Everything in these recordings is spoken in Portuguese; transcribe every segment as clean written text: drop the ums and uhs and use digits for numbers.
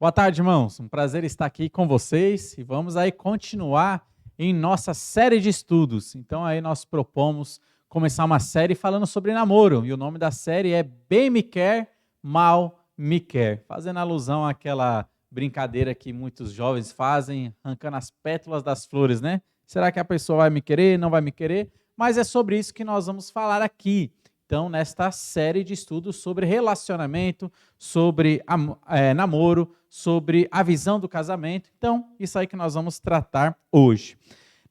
Boa tarde, irmãos. Um prazer estar aqui com vocês e vamos aí continuar em nossa série de estudos. Então aí nós propomos começar uma série falando sobre namoro e o nome da série é Bem Me Quer, Mal Me Quer, fazendo alusão àquela brincadeira que muitos jovens fazem, arrancando as pétalas das flores, né? Será que a pessoa vai me querer, não vai me querer? Mas é sobre isso que nós vamos falar aqui. Então, nesta série de estudos sobre relacionamento, sobre namoro, sobre a visão do casamento. Então, isso aí que nós vamos tratar hoje.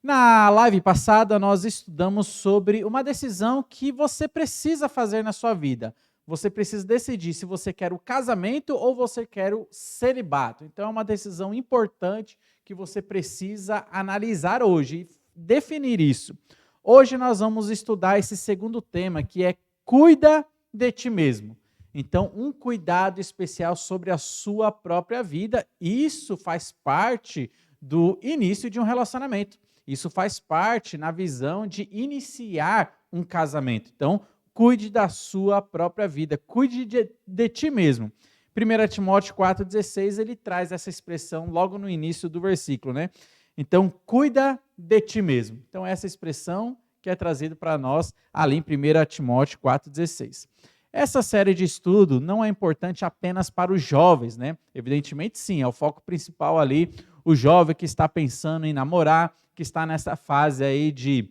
Na live passada, nós estudamos sobre uma decisão que você precisa fazer na sua vida. Você precisa decidir se você quer o casamento ou você quer o celibato. Então, é uma decisão importante que você precisa analisar hoje e definir isso. Hoje nós vamos estudar esse segundo tema, que é cuida de ti mesmo. Então, um cuidado especial sobre a sua própria vida. Isso faz parte do início de um relacionamento. Isso faz parte na visão de iniciar um casamento. Então, cuide da sua própria vida, cuide de ti mesmo. 1 Timóteo 4,16, ele traz essa expressão logo no início do versículo, né? Então, cuida de ti mesmo. Então, essa expressão que é trazida para nós ali em 1 Timóteo 4,16. Essa série de estudo não é importante apenas para os jovens, né? Evidentemente, sim, é o foco principal ali, o jovem que está pensando em namorar, que está nessa fase aí de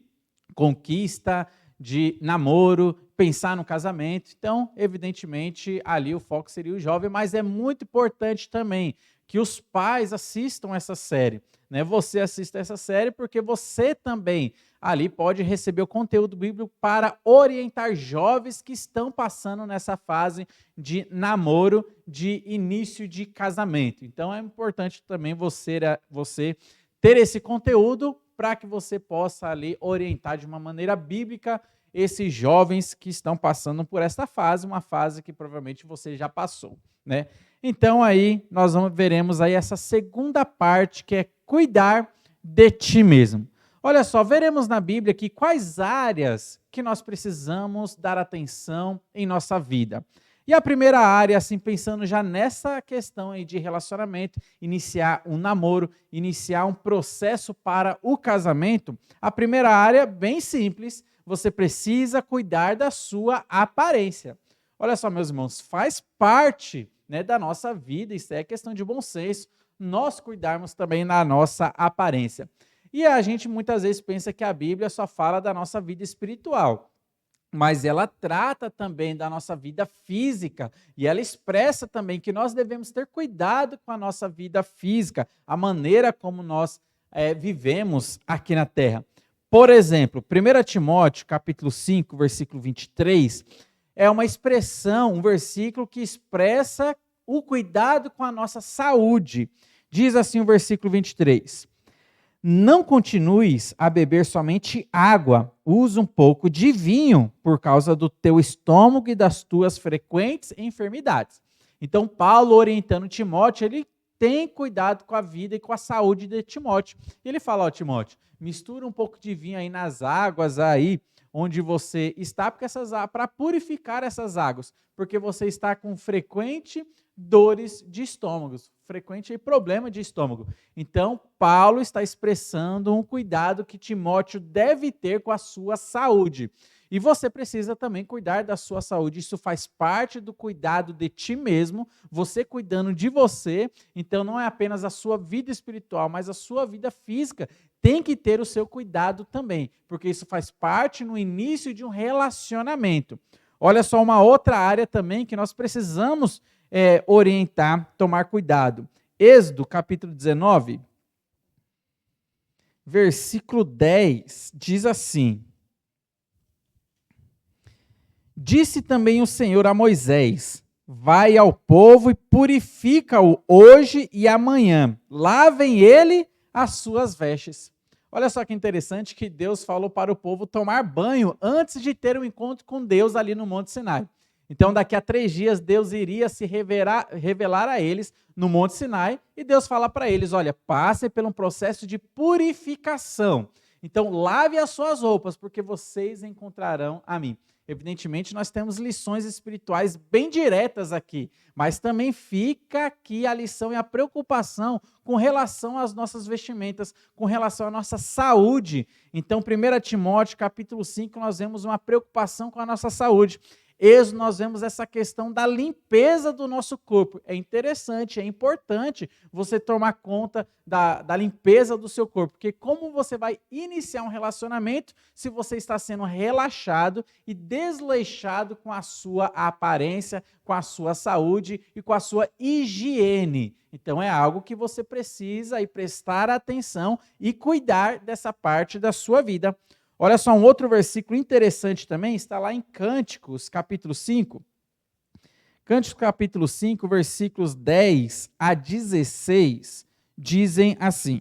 conquista, de namoro, pensar no casamento. Então, evidentemente, ali o foco seria o jovem, mas é muito importante também que os pais assistam essa série, né? Você assista essa série porque você também ali pode receber o conteúdo bíblico para orientar jovens que estão passando nessa fase de namoro, de início de casamento. Então, é importante também você ter esse conteúdo para que você possa ali orientar de uma maneira bíblica esses jovens que estão passando por esta fase, uma fase que provavelmente você já passou, né? Então aí nós veremos aí essa segunda parte que é cuidar de ti mesmo. Olha só, veremos na Bíblia aqui quais áreas que nós precisamos dar atenção em nossa vida. E a primeira área, assim, pensando já nessa questão aí de relacionamento, iniciar um namoro, iniciar um processo para o casamento, a primeira área, bem simples, você precisa cuidar da sua aparência. Olha só, meus irmãos, faz parte, né, da nossa vida, isso é questão de bom senso, nós cuidarmos também da nossa aparência. E a gente muitas vezes pensa que a Bíblia só fala da nossa vida espiritual, mas ela trata também da nossa vida física e ela expressa também que nós devemos ter cuidado com a nossa vida física, a maneira como nós vivemos aqui na terra. Por exemplo, 1 Timóteo, capítulo 5, versículo 23, é uma expressão, um versículo que expressa o cuidado com a nossa saúde. Diz assim o versículo 23: não continues a beber somente água, usa um pouco de vinho por causa do teu estômago e das tuas frequentes enfermidades. Então, Paulo, orientando Timóteo, ele tem cuidado com a vida e com a saúde de Timóteo. Ele fala, ó, Timóteo, mistura um pouco de vinho aí nas águas aí onde você está, para purificar essas águas, porque você está com frequente dores de estômago, frequente problema de estômago. Então, Paulo está expressando um cuidado que Timóteo deve ter com a sua saúde. E você precisa também cuidar da sua saúde. Isso faz parte do cuidado de ti mesmo, você cuidando de você. Então, não é apenas a sua vida espiritual, mas a sua vida física tem que ter o seu cuidado também, porque isso faz parte no início de um relacionamento. Olha só uma outra área também que nós precisamos orientar, tomar cuidado. Êxodo, capítulo 19, versículo 10, diz assim: disse também o Senhor a Moisés: vai ao povo e purifica-o hoje e amanhã, lavem ele as suas vestes. Olha só que interessante que Deus falou para o povo tomar banho antes de ter um encontro com Deus ali no Monte Sinai. Então, daqui a 3 dias, Deus iria se revelar a eles no Monte Sinai, e Deus fala para eles, olha, passem por um processo de purificação. Então, lave as suas roupas, porque vocês encontrarão a mim. Evidentemente, nós temos lições espirituais bem diretas aqui, mas também fica aqui a lição e a preocupação com relação às nossas vestimentas, com relação à nossa saúde. Então, 1 Timóteo, capítulo 5, nós vemos uma preocupação com a nossa saúde. Êxodo, nós vemos essa questão da limpeza do nosso corpo. É interessante, é importante você tomar conta da limpeza do seu corpo, porque como você vai iniciar um relacionamento se você está sendo relaxado e desleixado com a sua aparência, com a sua saúde e com a sua higiene? Então é algo que você precisa aí prestar atenção e cuidar dessa parte da sua vida. Olha só, um outro versículo interessante também, está lá em Cânticos, capítulo 5. Cânticos, capítulo 5, versículos 10 a 16, dizem assim: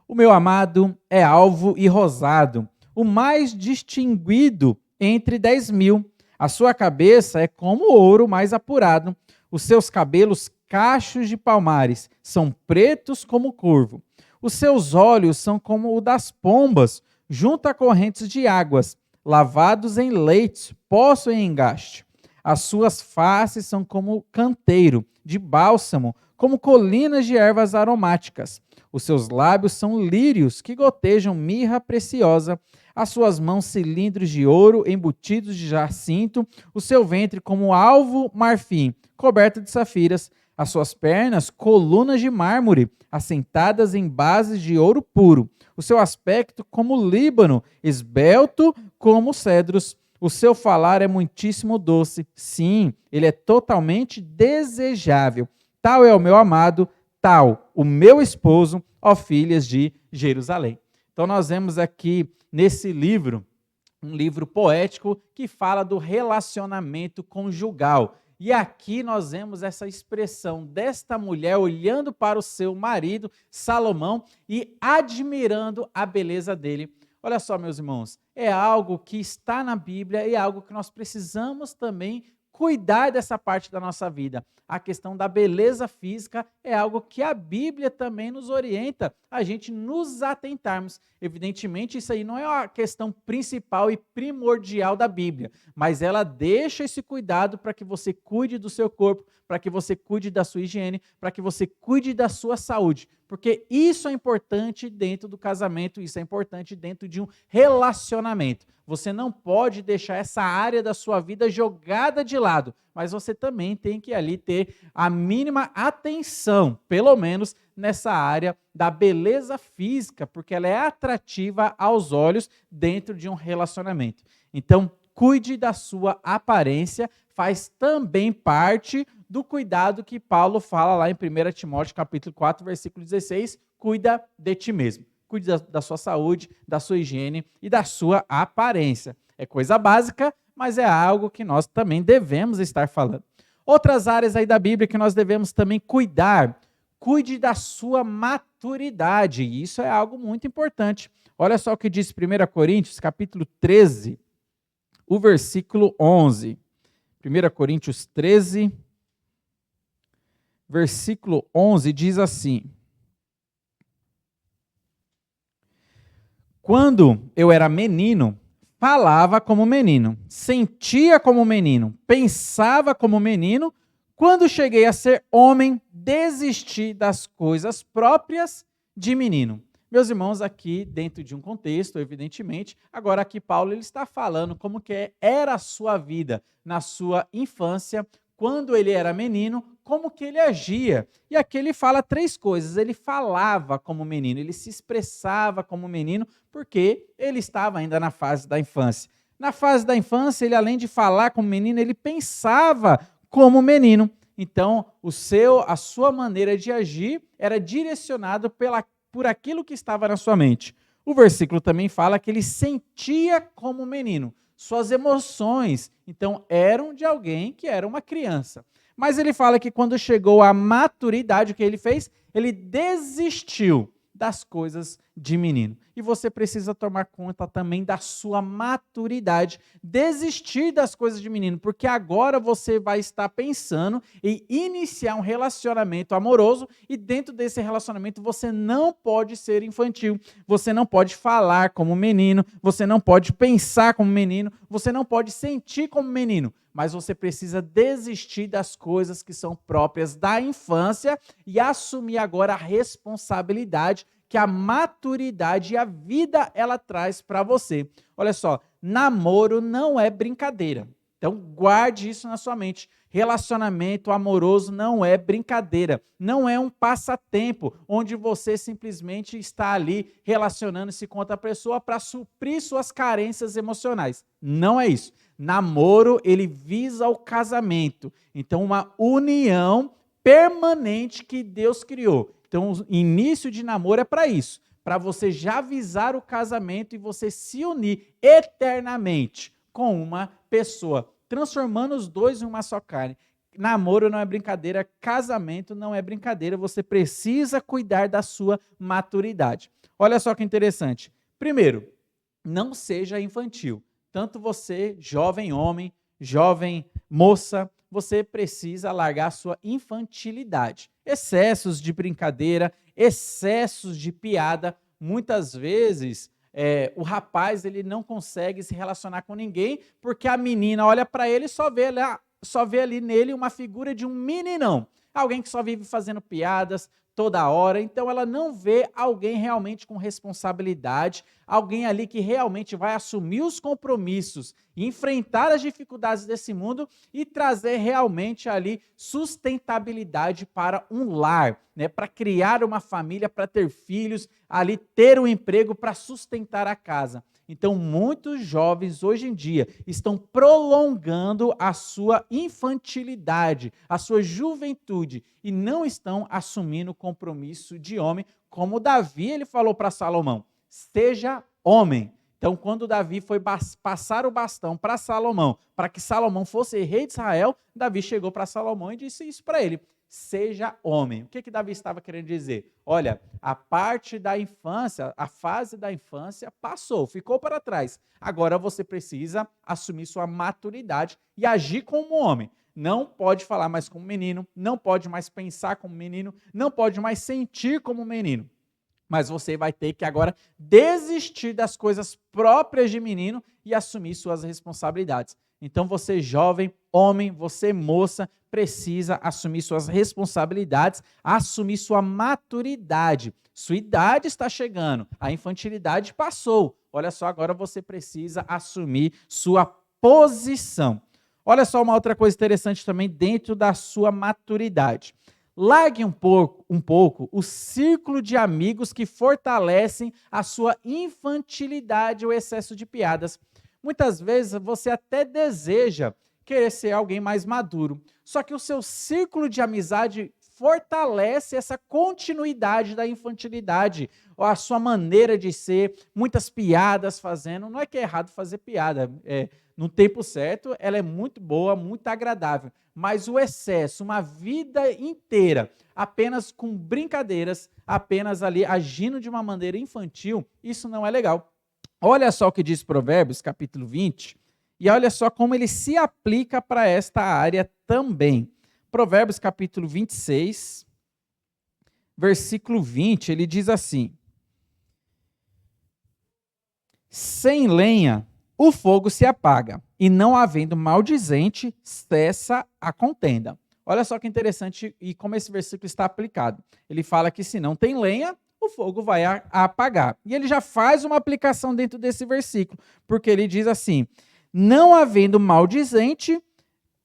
O meu amado é alvo e rosado, o mais distinguido entre 10.000. A sua cabeça é como ouro mais apurado, os seus cabelos cachos de palmares, são pretos como corvo. Os seus olhos são como o das pombas, junto a correntes de águas, lavados em leitos, poço em engaste. As suas faces são como canteiro de bálsamo, como colinas de ervas aromáticas. Os seus lábios são lírios que gotejam mirra preciosa. As suas mãos cilindros de ouro embutidos de jacinto. O seu ventre como alvo marfim, coberto de safiras. As suas pernas, colunas de mármore, assentadas em bases de ouro puro. O seu aspecto como Líbano, esbelto como cedros. O seu falar é muitíssimo doce. Sim, ele é totalmente desejável. Tal é o meu amado, tal o meu esposo, ó filhas de Jerusalém. Então nós vemos aqui nesse livro, um livro poético que fala do relacionamento conjugal. E aqui nós vemos essa expressão desta mulher olhando para o seu marido, Salomão, e admirando a beleza dele. Olha só, meus irmãos, é algo que está na Bíblia e é algo que nós precisamos também cuidar dessa parte da nossa vida. A questão da beleza física é algo que a Bíblia também nos orienta a gente nos atentarmos. Evidentemente, isso aí não é a questão principal e primordial da Bíblia, mas ela deixa esse cuidado para que você cuide do seu corpo, para que você cuide da sua higiene, para que você cuide da sua saúde, porque isso é importante dentro do casamento, isso é importante dentro de um relacionamento. Você não pode deixar essa área da sua vida jogada de lado, mas você também tem que ali ter a mínima atenção, pelo menos nessa área da beleza física, porque ela é atrativa aos olhos dentro de um relacionamento. Então, cuide da sua aparência, faz também parte do cuidado que Paulo fala lá em 1 Timóteo capítulo 4, versículo 16, cuida de ti mesmo. Cuide da sua saúde, da sua higiene e da sua aparência. É coisa básica, mas é algo que nós também devemos estar falando. Outras áreas aí da Bíblia que nós devemos também cuidar. Cuide da sua maturidade. E isso é algo muito importante. Olha só o que diz 1 Coríntios, capítulo 13, o versículo 11. 1 Coríntios 13, versículo 11, diz assim: Quando eu era menino, falava como menino, sentia como menino, pensava como menino. Quando cheguei a ser homem, desisti das coisas próprias de menino. Meus irmãos, aqui dentro de um contexto, evidentemente, agora aqui Paulo ele está falando como que era a sua vida na sua infância, quando ele era menino, como que ele agia. E aqui ele fala três coisas. Ele falava como menino, ele se expressava como menino, porque ele estava ainda na fase da infância. Na fase da infância, ele além de falar como menino, ele pensava como menino. Então, a sua maneira de agir era direcionada por aquilo que estava na sua mente. O versículo também fala que ele sentia como menino. Suas emoções, então, eram de alguém que era uma criança. Mas ele fala que quando chegou à maturidade, o que ele fez? Ele desistiu das coisas de menino. E você precisa tomar conta também da sua maturidade, desistir das coisas de menino, porque agora você vai estar pensando em iniciar um relacionamento amoroso e dentro desse relacionamento você não pode ser infantil, você não pode falar como menino, você não pode pensar como menino, você não pode sentir como menino, mas você precisa desistir das coisas que são próprias da infância e assumir agora a responsabilidade que a maturidade e a vida ela traz para você. Olha só, namoro não é brincadeira. Então guarde isso na sua mente. Relacionamento amoroso não é brincadeira, não é um passatempo onde você simplesmente está ali relacionando-se com outra pessoa para suprir suas carências emocionais. Não é isso. Namoro, ele visa o casamento. Então, uma união permanente que Deus criou. Então, o início de namoro é para isso, para você já visar o casamento e você se unir eternamente com uma pessoa, transformando os dois em uma só carne. Namoro não é brincadeira, casamento não é brincadeira, você precisa cuidar da sua maturidade. Olha só que interessante. Primeiro, não seja infantil. Tanto você, jovem homem, jovem moça, você precisa largar a sua infantilidade. Excessos de brincadeira, excessos de piada. Muitas vezes, o rapaz ele não consegue se relacionar com ninguém porque a menina olha para ele e só vê ali nele uma figura de um meninão. Alguém que só vive fazendo piadas toda hora, então ela não vê alguém realmente com responsabilidade, alguém ali que realmente vai assumir os compromissos, enfrentar as dificuldades desse mundo e trazer realmente ali sustentabilidade para um lar, né? Para criar uma família, para ter filhos, ali ter um emprego para sustentar a casa. Então, muitos jovens hoje em dia estão prolongando a sua infantilidade, a sua juventude e não estão assumindo o compromisso de homem, como Davi ele falou para Salomão: seja homem. Então, quando Davi foi passar o bastão para Salomão, para que Salomão fosse rei de Israel, Davi chegou para Salomão e disse isso para ele: seja homem. O que Davi estava querendo dizer? Olha, a parte da infância, a fase da infância passou, ficou para trás. Agora você precisa assumir sua maturidade e agir como homem. Não pode falar mais como menino, não pode mais pensar como menino, não pode mais sentir como menino. Mas você vai ter que agora desistir das coisas próprias de menino e assumir suas responsabilidades. Então você jovem, homem, você moça, precisa assumir suas responsabilidades, assumir sua maturidade. Sua idade está chegando, a infantilidade passou. Olha só, agora você precisa assumir sua posição. Olha só uma outra coisa interessante também dentro da sua maturidade. Largue um pouco o círculo de amigos que fortalecem a sua infantilidade ou excesso de piadas. Muitas vezes você até deseja querer ser alguém mais maduro, só que o seu círculo de amizade fortalece essa continuidade da infantilidade, ou a sua maneira de ser, muitas piadas fazendo. Não é que é errado fazer piada, no tempo certo ela é muito boa, muito agradável, mas o excesso, uma vida inteira apenas com brincadeiras, apenas ali agindo de uma maneira infantil, isso não é legal. Olha só o que diz Provérbios, capítulo 20, e olha só como ele se aplica para esta área também. Provérbios, capítulo 26, versículo 20, ele diz assim: sem lenha o fogo se apaga, e não havendo maldizente, cessa a contenda. Olha só que interessante e como esse versículo está aplicado. Ele fala que se não tem lenha, o fogo vai apagar. E ele já faz uma aplicação dentro desse versículo, porque ele diz assim: não havendo maldizente,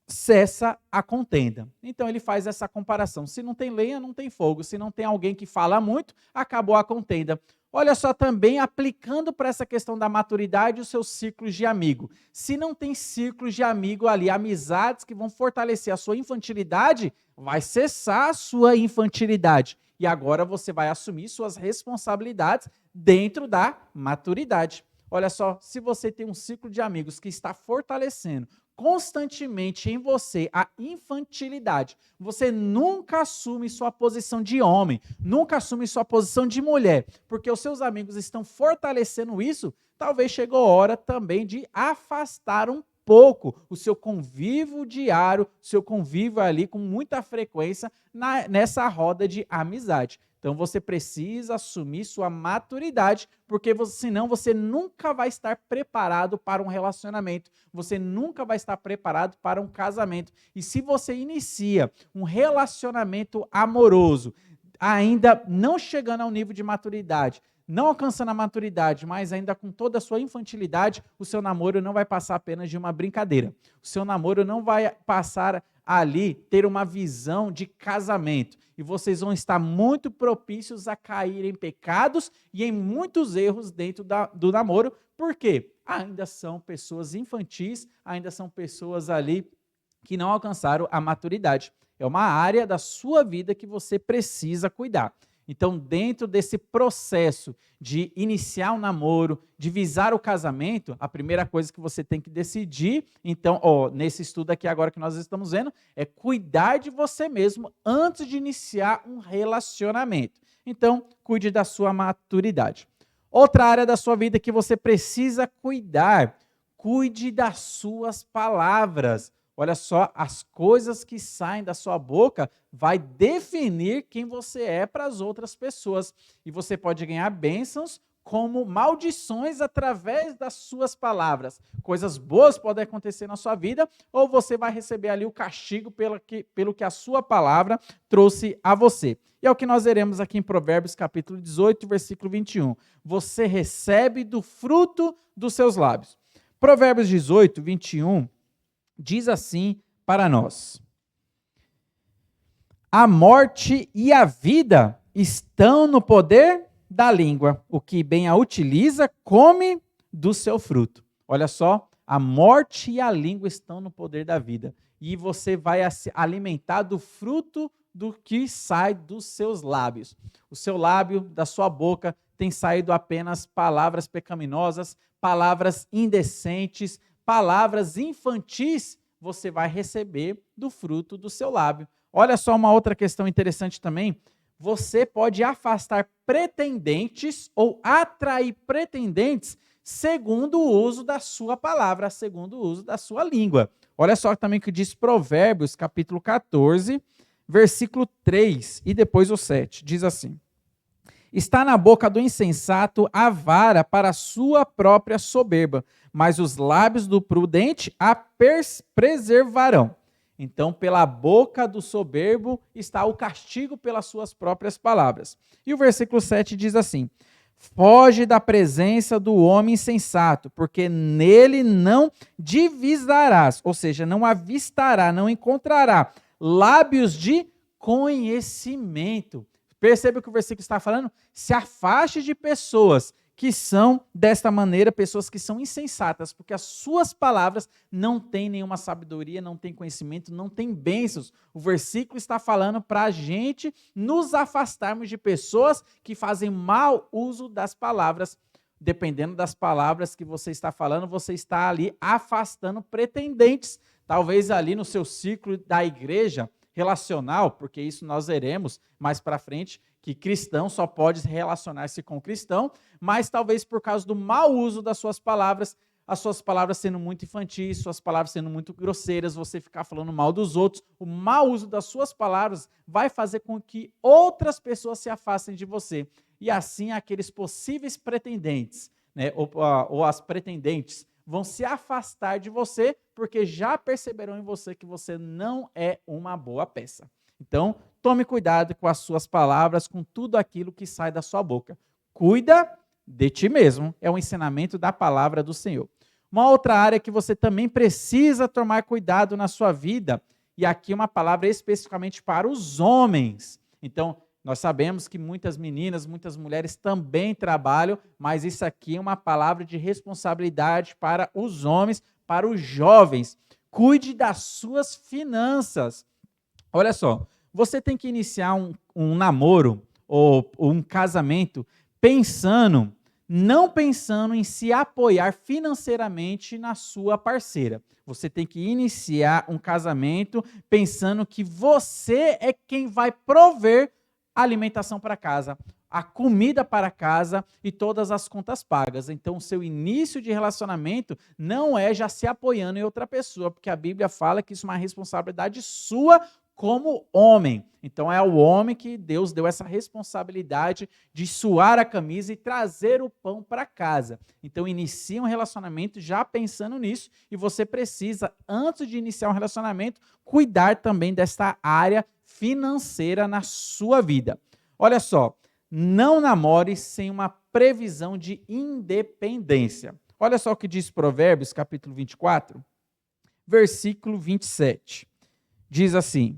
cessa a contenda. Então ele faz essa comparação. Se não tem lenha, não tem fogo. Se não tem alguém que fala muito, acabou a contenda. Olha só também, aplicando para essa questão da maturidade, os seus círculos de amigo. Se não tem círculos de amigo ali, amizades que vão fortalecer a sua infantilidade, vai cessar a sua infantilidade. E agora você vai assumir suas responsabilidades dentro da maturidade. Olha só, se você tem um ciclo de amigos que está fortalecendo, constantemente em você a infantilidade, você nunca assume sua posição de homem, nunca assume sua posição de mulher, porque os seus amigos estão fortalecendo isso, talvez chegou a hora também de afastar um pouco o seu convívio diário, seu convívio ali com muita frequência nessa roda de amizade. Então você precisa assumir sua maturidade, porque senão você nunca vai estar preparado para um relacionamento, você nunca vai estar preparado para um casamento. E se você inicia um relacionamento amoroso, ainda não chegando ao nível de maturidade, não alcançando a maturidade, mas ainda com toda a sua infantilidade, o seu namoro não vai passar apenas de uma brincadeira. O seu namoro não vai passar ali ter uma visão de casamento. E vocês vão estar muito propícios a cair em pecados e em muitos erros dentro do namoro. Por quê? Ainda são pessoas infantis, ainda são pessoas ali que não alcançaram a maturidade. É uma área da sua vida que você precisa cuidar. Então, dentro desse processo de iniciar um namoro, de visar o casamento, a primeira coisa que você tem que decidir, então, nesse estudo aqui agora que nós estamos vendo, é cuidar de você mesmo antes de iniciar um relacionamento. Então, cuide da sua maturidade. Outra área da sua vida que você precisa cuidar, cuide das suas palavras. Olha só, as coisas que saem da sua boca vai definir quem você é para as outras pessoas. E você pode ganhar bênçãos como maldições através das suas palavras. Coisas boas podem acontecer na sua vida, ou você vai receber ali o castigo pelo que a sua palavra trouxe a você. E é o que nós veremos aqui em Provérbios capítulo 18, versículo 21. Você recebe do fruto dos seus lábios. Provérbios 18, 21... diz assim para nós: a morte e a vida estão no poder da língua. O que bem a utiliza, come do seu fruto. Olha só, a morte e a língua estão no poder da vida. E você vai se alimentar do fruto do que sai dos seus lábios. O seu lábio, da sua boca, tem saído apenas palavras pecaminosas, palavras indecentes, palavras infantis, você vai receber do fruto do seu lábio. Olha só uma outra questão interessante também. Você pode afastar pretendentes ou atrair pretendentes segundo o uso da sua palavra, segundo o uso da sua língua. Olha só também o que diz Provérbios, capítulo 14, versículo 3 e depois o 7. Diz assim: está na boca do insensato a vara para a sua própria soberba, mas os lábios do prudente a preservarão. Então, pela boca do soberbo está o castigo pelas suas próprias palavras. E o versículo 7 diz assim: foge da presença do homem insensato, porque nele não divisarás, ou seja, não avistará, não encontrará lábios de conhecimento. Perceba o que o versículo está falando? Se afaste de pessoas que são desta maneira, pessoas que são insensatas, porque as suas palavras não têm nenhuma sabedoria, não têm conhecimento, não têm bênçãos. O versículo está falando para a gente nos afastarmos de pessoas que fazem mau uso das palavras. Dependendo das palavras que você está falando, você está ali afastando pretendentes. Talvez ali no seu ciclo da igreja relacional, porque isso nós veremos mais para frente, que cristão só pode relacionar-se com cristão, mas talvez por causa do mau uso das suas palavras, as suas palavras sendo muito infantis, suas palavras sendo muito grosseiras, você ficar falando mal dos outros, o mau uso das suas palavras vai fazer com que outras pessoas se afastem de você. E assim aqueles possíveis pretendentes, né, ou as pretendentes, vão se afastar de você, porque já perceberão em você que você não é uma boa peça. Então, tome cuidado com as suas palavras, com tudo aquilo que sai da sua boca. Cuida de ti mesmo, é o ensinamento da palavra do Senhor. Uma outra área que você também precisa tomar cuidado na sua vida, e aqui uma palavra especificamente para os homens. Então, nós sabemos que muitas meninas, muitas mulheres também trabalham, mas isso aqui é uma palavra de responsabilidade para os homens, para os jovens. Cuide das suas finanças. Olha só, você tem que iniciar um namoro ou um casamento pensando não pensando em se apoiar financeiramente na sua parceira. Você tem que iniciar um casamento pensando que você é quem vai prover a alimentação para casa, a comida para casa e todas as contas pagas. Então, o seu início de relacionamento não é já se apoiando em outra pessoa, porque a Bíblia fala que isso é uma responsabilidade sua como homem. Então, é o homem que Deus deu essa responsabilidade de suar a camisa e trazer o pão para casa. Então, inicia um relacionamento já pensando nisso, e você precisa, antes de iniciar um relacionamento, cuidar também desta área financeira na sua vida. Olha só, não namore sem uma previsão de independência. Olha só o que diz Provérbios, capítulo 24, versículo 27. Diz assim: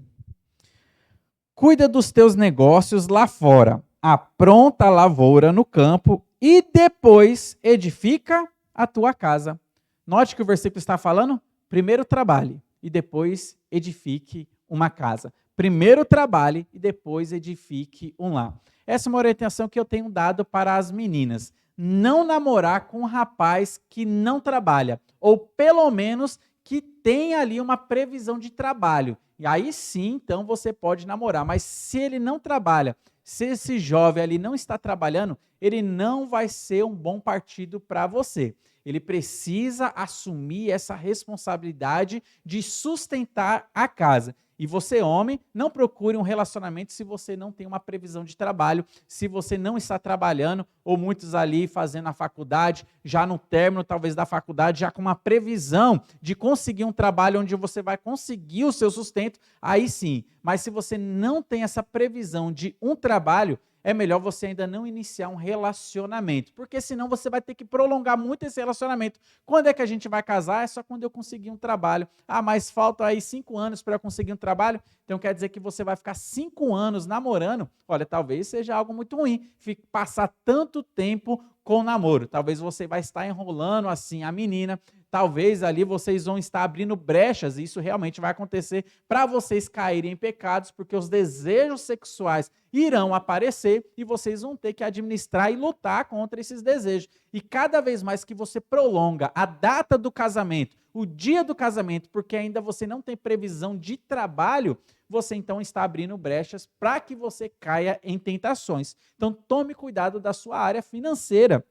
cuida dos teus negócios lá fora, apronta a lavoura no campo e depois edifica a tua casa. Note que o versículo está falando, primeiro trabalhe e depois edifique uma casa. Primeiro trabalhe e depois edifique um lar. Essa é uma orientação que eu tenho dado para as meninas. Não namorar com um rapaz que não trabalha, ou pelo menos que tem ali uma previsão de trabalho. E aí sim, então você pode namorar. Mas se ele não trabalha, se esse jovem ali não está trabalhando, ele não vai ser um bom partido para você. Ele precisa assumir essa responsabilidade de sustentar a casa. E você, homem, não procure um relacionamento se você não tem uma previsão de trabalho, se você não está trabalhando, ou muitos ali fazendo a faculdade, já no término talvez da faculdade, já com uma previsão de conseguir um trabalho onde você vai conseguir o seu sustento, aí sim. Mas se você não tem essa previsão de um trabalho, é melhor você ainda não iniciar um relacionamento, porque senão você vai ter que prolongar muito esse relacionamento. Quando é que a gente vai casar? É só quando eu conseguir um trabalho. Ah, mas falta aí 5 anos para eu conseguir um trabalho? Então quer dizer que você vai ficar 5 anos namorando? Olha, talvez seja algo muito ruim, passar tanto tempo com o namoro. Talvez você vai estar enrolando assim a menina, talvez ali vocês vão estar abrindo brechas, e isso realmente vai acontecer para vocês caírem em pecados, porque os desejos sexuais irão aparecer e vocês vão ter que administrar e lutar contra esses desejos. E cada vez mais que você prolonga a data do casamento, o dia do casamento, porque ainda você não tem previsão de trabalho, você então está abrindo brechas para que você caia em tentações. Então tome cuidado da sua área financeira.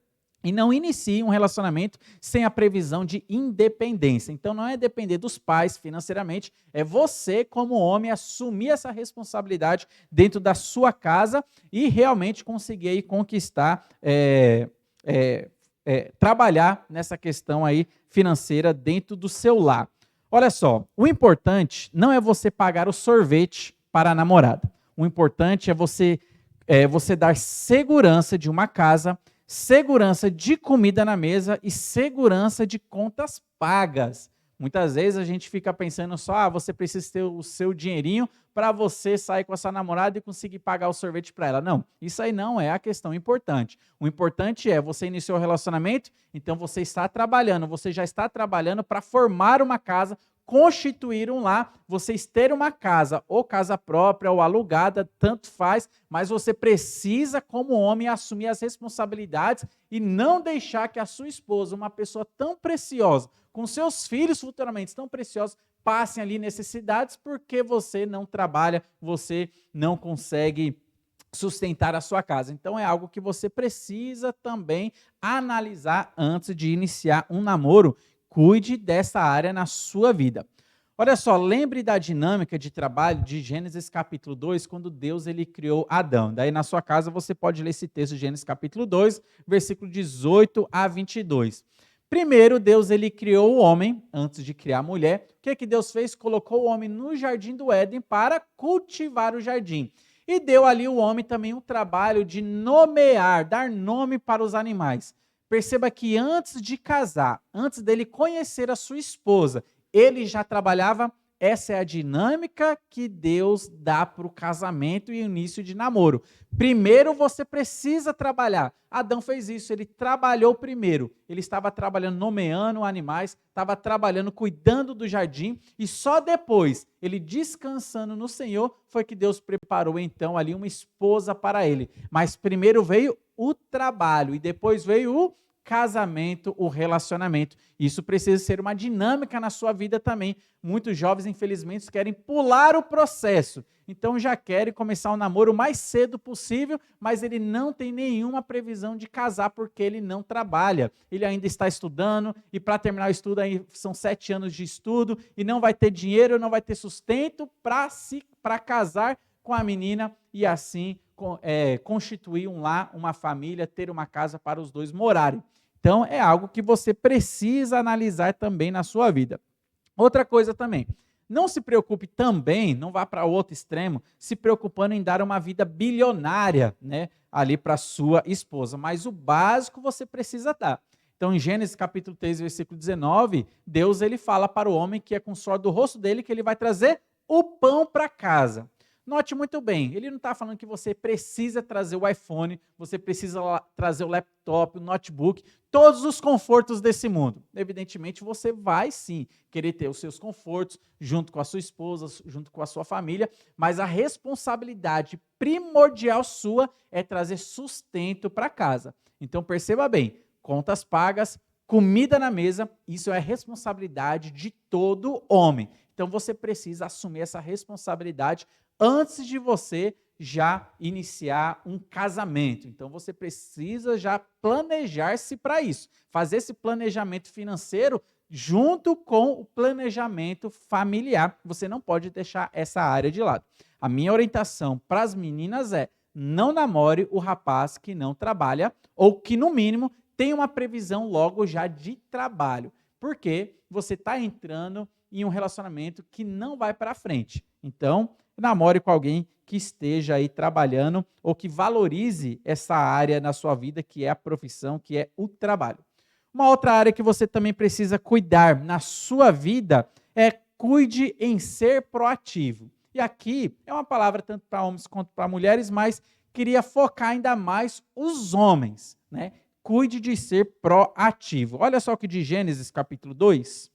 E não inicie um relacionamento sem a previsão de independência. Então, não é depender dos pais financeiramente, é você, como homem, assumir essa responsabilidade dentro da sua casa e realmente conseguir aí conquistar, trabalhar nessa questão aí financeira dentro do seu lar. Olha só, o importante não é você pagar o sorvete para a namorada. O importante é você dar segurança de uma casa, segurança de comida na mesa e segurança de contas pagas. Muitas vezes a gente fica pensando só, você precisa ter o seu dinheirinho para você sair com a sua namorada e conseguir pagar o sorvete para ela. Não, isso aí não é a questão importante. O importante é, você iniciou o relacionamento, então você está trabalhando, você já está trabalhando para formar uma casa, constituir um lar, vocês terem uma casa, ou casa própria, ou alugada, tanto faz, mas você precisa, como homem, assumir as responsabilidades e não deixar que a sua esposa, uma pessoa tão preciosa, com seus filhos futuramente tão preciosos, passem ali necessidades porque você não trabalha, você não consegue sustentar a sua casa. Então é algo que você precisa também analisar antes de iniciar um namoro. Cuide dessa área na sua vida. Olha só, lembre da dinâmica de trabalho de Gênesis capítulo 2, quando Deus ele criou Adão. Daí na sua casa você pode ler esse texto de Gênesis capítulo 2, versículo 18 a 22. Primeiro, Deus ele criou o homem, antes de criar a mulher. O que Deus fez? Colocou o homem no jardim do Éden para cultivar o jardim. E deu ali ao homem também o trabalho de nomear, dar nome para os animais. Perceba que antes de casar, antes dele conhecer a sua esposa, ele já trabalhava essa é a dinâmica que Deus dá para o casamento e o início de namoro. Primeiro você precisa trabalhar. Adão fez isso, ele trabalhou primeiro. Ele estava trabalhando nomeando animais, estava trabalhando cuidando do jardim e só depois, ele descansando no Senhor, foi que Deus preparou então ali uma esposa para ele. Mas primeiro veio o trabalho e depois veio o casamento, o relacionamento. Isso precisa ser uma dinâmica na sua vida também. Muitos jovens, infelizmente, querem pular o processo. Então já querem começar o namoro o mais cedo possível, mas ele não tem nenhuma previsão de casar porque ele não trabalha. Ele ainda está estudando e para terminar o estudo aí são 7 anos de estudo e não vai ter dinheiro, não vai ter sustento para casar com a menina e assim constituir um lar, uma família, ter uma casa para os dois morarem. Então, é algo que você precisa analisar também na sua vida. Outra coisa também, não se preocupe também, não vá para outro extremo, se preocupando em dar uma vida bilionária, né, ali para sua esposa, mas o básico você precisa dar. Então, em Gênesis capítulo 3, versículo 19, Deus ele fala para o homem que é com o suor do rosto dele que ele vai trazer o pão para casa. Note muito bem, ele não está falando que você precisa trazer o iPhone, você precisa trazer o laptop, o notebook, todos os confortos desse mundo. Evidentemente, você vai sim querer ter os seus confortos junto com a sua esposa, junto com a sua família, mas a responsabilidade primordial sua é trazer sustento para casa. Então, perceba bem, contas pagas, comida na mesa, isso é responsabilidade de todo homem. Então, você precisa assumir essa responsabilidade antes de você já iniciar um casamento. Então, você precisa já planejar-se para isso. Fazer esse planejamento financeiro junto com o planejamento familiar. Você não pode deixar essa área de lado. A minha orientação para as meninas é: não namore o rapaz que não trabalha ou que, no mínimo, tem uma previsão logo já de trabalho. Porque você está entrando em um relacionamento que não vai para frente. Então, namore com alguém que esteja aí trabalhando ou que valorize essa área na sua vida, que é a profissão, que é o trabalho. Uma outra área que você também precisa cuidar na sua vida é cuide em ser proativo. E aqui é uma palavra tanto para homens quanto para mulheres, mas queria focar ainda mais os homens, né? Cuide de ser proativo. Olha só o que diz Gênesis capítulo 2,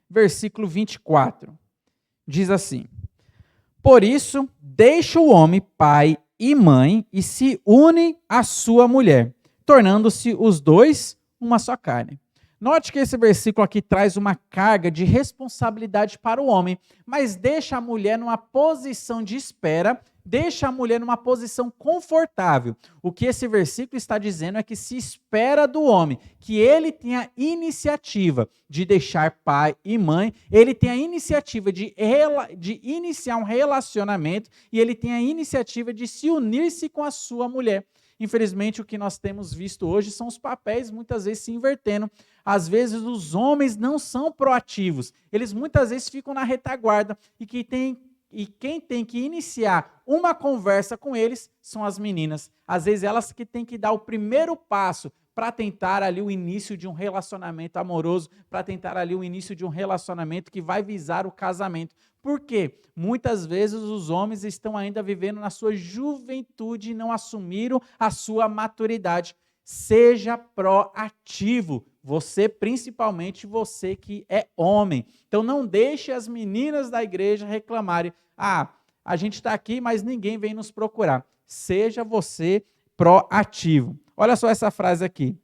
versículo 24. Diz assim: por isso, deixa o homem pai e mãe e se une à sua mulher, tornando-se os dois uma só carne. Note que esse versículo aqui traz uma carga de responsabilidade para o homem, mas deixa a mulher numa posição de espera, deixa a mulher numa posição confortável. O que esse versículo está dizendo é que se espera do homem que ele tenha iniciativa de deixar pai e mãe, ele tenha a iniciativa de iniciar um relacionamento e ele tenha a iniciativa de se unir-se com a sua mulher. Infelizmente, o que nós temos visto hoje são os papéis muitas vezes se invertendo. Às vezes, os homens não são proativos. Eles muitas vezes ficam na retaguarda e quem tem que iniciar uma conversa com eles são as meninas. Às vezes, elas que têm que dar o primeiro passo para tentar ali o início de um relacionamento amoroso, para tentar ali o início de um relacionamento que vai visar o casamento. Por quê? Muitas vezes os homens estão ainda vivendo na sua juventude e não assumiram a sua maturidade. Seja proativo, você, principalmente você que é homem. Então não deixe as meninas da igreja reclamarem: a gente está aqui, mas ninguém vem nos procurar. Seja você proativo. Olha só essa frase aqui: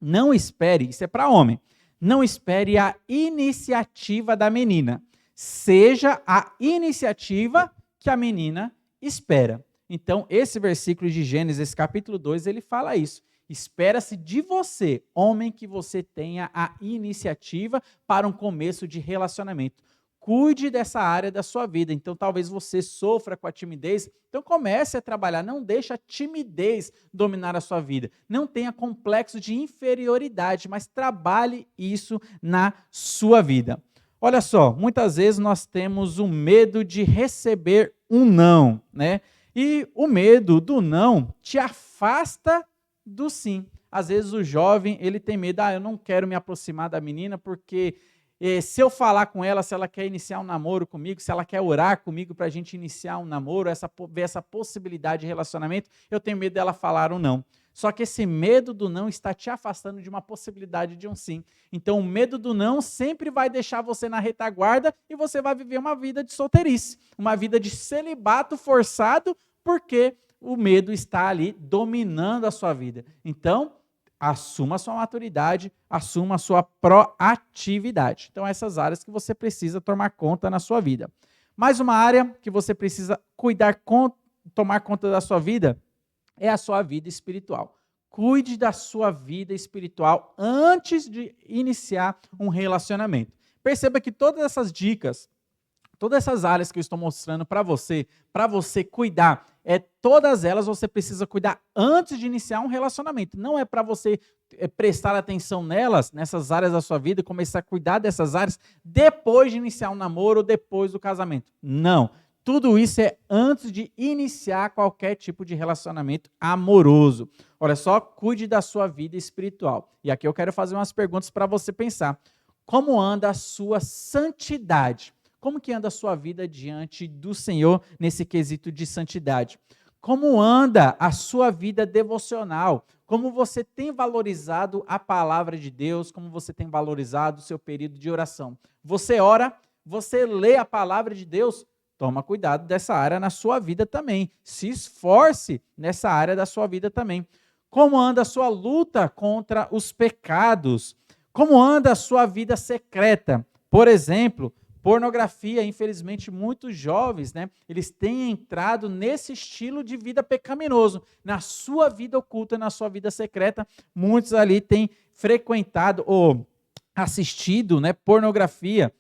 não espere, isso é para homem, não espere a iniciativa da menina, seja a iniciativa que a menina espera. Então, esse versículo de Gênesis, capítulo 2, ele fala isso. Espera-se de você, homem, que você tenha a iniciativa para um começo de relacionamento. Cuide dessa área da sua vida. Então, talvez você sofra com a timidez. Então, comece a trabalhar. Não deixe a timidez dominar a sua vida. Não tenha complexo de inferioridade, mas trabalhe isso na sua vida. Olha só, muitas vezes nós temos o medo de receber um não, né? E o medo do não te afasta do sim. Às vezes o jovem, ele tem medo: eu não quero me aproximar da menina porque Se eu falar com ela, se ela quer iniciar um namoro comigo, se ela quer orar comigo para a gente iniciar um namoro, ver essa possibilidade de relacionamento, eu tenho medo dela falar um não. Só que esse medo do não está te afastando de uma possibilidade de um sim. Então, o medo do não sempre vai deixar você na retaguarda e você vai viver uma vida de solteirice, uma vida de celibato forçado, porque o medo está ali dominando a sua vida. Então, assuma a sua maturidade, assuma a sua proatividade. Então, essas áreas que você precisa tomar conta na sua vida. Mais uma área que você precisa tomar conta da sua vida é a sua vida espiritual. Cuide da sua vida espiritual antes de iniciar um relacionamento. Perceba que todas essas dicas, todas essas áreas que eu estou mostrando para você cuidar, todas elas você precisa cuidar antes de iniciar um relacionamento. Não é para você prestar atenção nessas áreas da sua vida e começar a cuidar dessas áreas depois de iniciar um namoro ou depois do casamento. Não. Tudo isso é antes de iniciar qualquer tipo de relacionamento amoroso. Olha só, cuide da sua vida espiritual. E aqui eu quero fazer umas perguntas para você pensar. Como anda a sua santidade? Como que anda a sua vida diante do Senhor nesse quesito de santidade? Como anda a sua vida devocional? Como você tem valorizado a palavra de Deus? Como você tem valorizado o seu período de oração? Você ora? Você lê a palavra de Deus? Toma cuidado dessa área na sua vida também. Se esforce nessa área da sua vida também. Como anda a sua luta contra os pecados? Como anda a sua vida secreta? Por exemplo, pornografia. Infelizmente, muitos jovens, eles têm entrado nesse estilo de vida pecaminoso. Na sua vida oculta, na sua vida secreta, muitos ali têm frequentado ou assistido pornografia.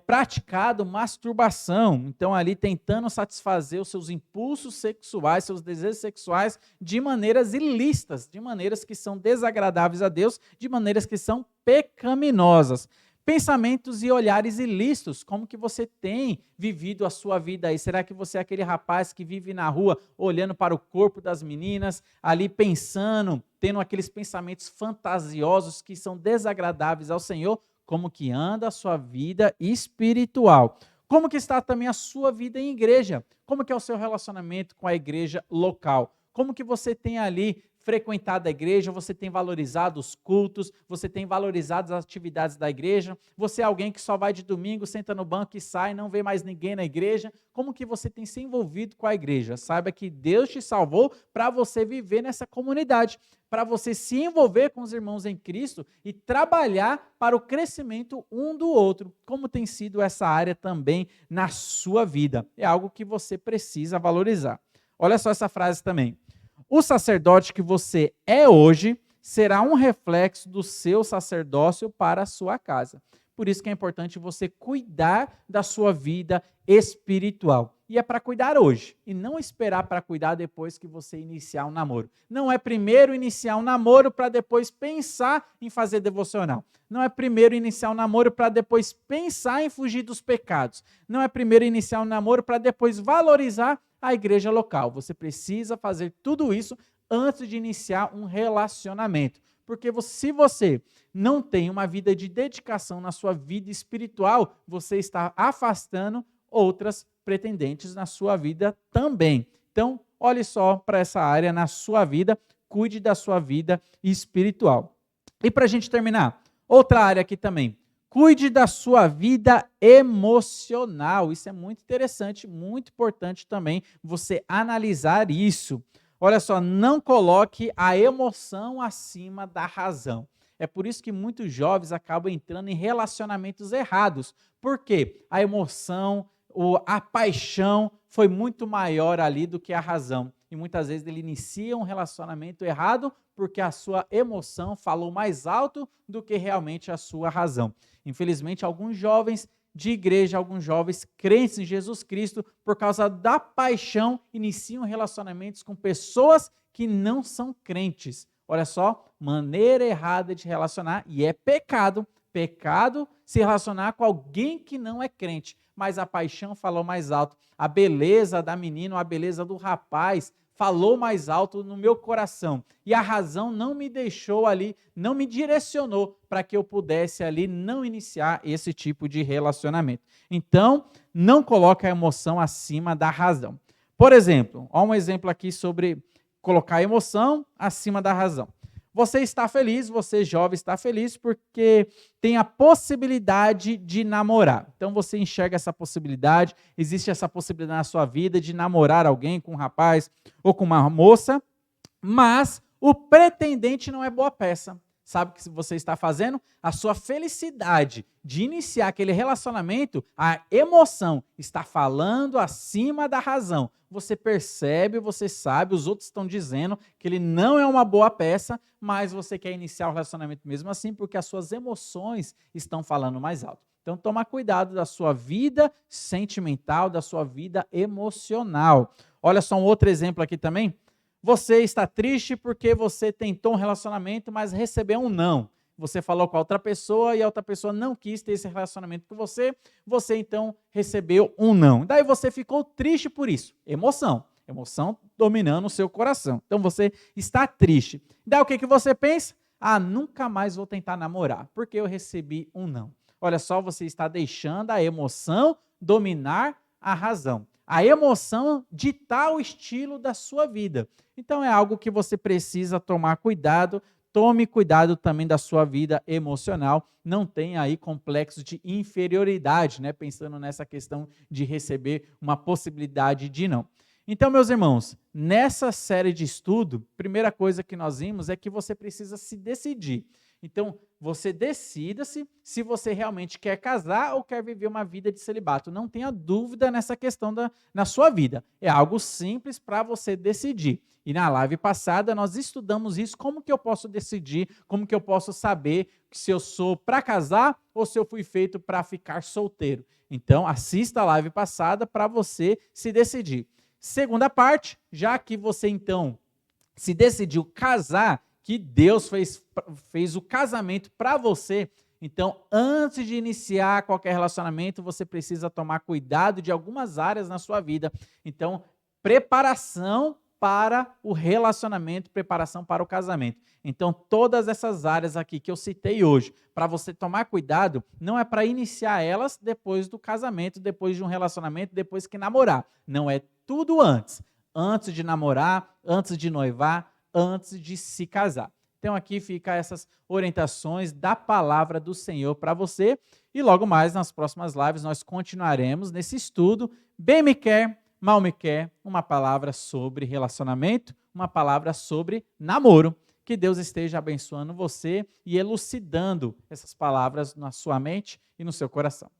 Praticado masturbação, então ali tentando satisfazer os seus impulsos sexuais, seus desejos sexuais de maneiras ilícitas, de maneiras que são desagradáveis a Deus, de maneiras que são pecaminosas. Pensamentos e olhares ilícitos, como que você tem vivido a sua vida aí? Será que você é aquele rapaz que vive na rua olhando para o corpo das meninas, ali pensando, tendo aqueles pensamentos fantasiosos que são desagradáveis ao Senhor? Como que anda a sua vida espiritual? Como que está também a sua vida em igreja? Como que é o seu relacionamento com a igreja local? Como que você tem ali frequentado a igreja, você tem valorizado os cultos, você tem valorizado as atividades da igreja, você é alguém que só vai de domingo, senta no banco e sai, não vê mais ninguém na igreja, como que você tem se envolvido com a igreja? Saiba que Deus te salvou para você viver nessa comunidade, para você se envolver com os irmãos em Cristo e trabalhar para o crescimento um do outro. Como tem sido essa área também na sua vida? É algo que você precisa valorizar. Olha só essa frase também. O sacerdote que você é hoje será um reflexo do seu sacerdócio para a sua casa. Por isso que é importante você cuidar da sua vida espiritual. E é para cuidar hoje, e não esperar para cuidar depois que você iniciar um namoro. Não é primeiro iniciar um namoro para depois pensar em fazer devocional. Não é primeiro iniciar um namoro para depois pensar em fugir dos pecados. Não é primeiro iniciar um namoro para depois valorizar a igreja local. Você precisa fazer tudo isso antes de iniciar um relacionamento. Porque se você não tem uma vida de dedicação na sua vida espiritual, você está afastando outras pretendentes na sua vida também. Então, olhe só para essa área na sua vida, cuide da sua vida espiritual. E para a gente terminar, outra área aqui também. Cuide da sua vida emocional. Isso é muito interessante, muito importante também você analisar isso. Olha só, não coloque a emoção acima da razão. É por isso que muitos jovens acabam entrando em relacionamentos errados. Por quê? A emoção, a paixão foi muito maior ali do que a razão. E muitas vezes ele inicia um relacionamento errado porque a sua emoção falou mais alto do que realmente a sua razão. Infelizmente, alguns jovens de igreja, alguns jovens crentes em Jesus Cristo, por causa da paixão, iniciam relacionamentos com pessoas que não são crentes. Olha só, maneira errada de relacionar, e é pecado se relacionar com alguém que não é crente, mas a paixão falou mais alto, a beleza da menina, a beleza do rapaz falou mais alto no meu coração. E a razão não me deixou ali, não me direcionou para que eu pudesse ali não iniciar esse tipo de relacionamento. Então, não coloque a emoção acima da razão. Por exemplo, ó um exemplo aqui sobre colocar a emoção acima da razão. Você está feliz, você jovem está feliz porque tem a possibilidade de namorar. Então você enxerga essa possibilidade, existe essa possibilidade na sua vida de namorar alguém com um rapaz ou com uma moça, mas o pretendente não é boa peça. Sabe o que você está fazendo? A sua felicidade de iniciar aquele relacionamento, a emoção está falando acima da razão. Você percebe, você sabe, os outros estão dizendo que ele não é uma boa peça, mas você quer iniciar o relacionamento mesmo assim porque as suas emoções estão falando mais alto. Então, toma cuidado da sua vida sentimental, da sua vida emocional. Olha só um outro exemplo aqui também. Você está triste porque você tentou um relacionamento, mas recebeu um não. Você falou com a outra pessoa e a outra pessoa não quis ter esse relacionamento com você, você então recebeu um não. Daí você ficou triste por isso. Emoção dominando o seu coração. Então você está triste. Daí o que você pensa? Ah, nunca mais vou tentar namorar, porque eu recebi um não. Olha só, você está deixando a emoção dominar a razão. A emoção ditar o estilo da sua vida. Então é algo que você precisa tomar cuidado. Tome cuidado também da sua vida emocional. Não tenha aí complexo de inferioridade, né? Pensando nessa questão de receber uma possibilidade de não. Então, meus irmãos, nessa série de estudo, primeira coisa que nós vimos é que você precisa se decidir. Então, você decida-se se você realmente quer casar ou quer viver uma vida de celibato. Não tenha dúvida nessa questão na sua vida. É algo simples para você decidir. E na live passada nós estudamos isso, como que eu posso decidir, como que eu posso saber se eu sou para casar ou se eu fui feito para ficar solteiro. Então, assista a live passada para você se decidir. Segunda parte, já que você então se decidiu casar, que Deus fez o casamento para você, então antes de iniciar qualquer relacionamento, você precisa tomar cuidado de algumas áreas na sua vida. Então, preparação para o relacionamento, preparação para o casamento. Então, todas essas áreas aqui que eu citei hoje, para você tomar cuidado, não é para iniciar elas depois do casamento, depois de um relacionamento, depois que namorar. Não, é tudo antes. Antes de namorar, antes de noivar, antes de se casar. Então aqui fica essas orientações da palavra do Senhor para você e logo mais nas próximas lives nós continuaremos nesse estudo, bem me quer, mal me quer, uma palavra sobre relacionamento, uma palavra sobre namoro. Que Deus esteja abençoando você e elucidando essas palavras na sua mente e no seu coração.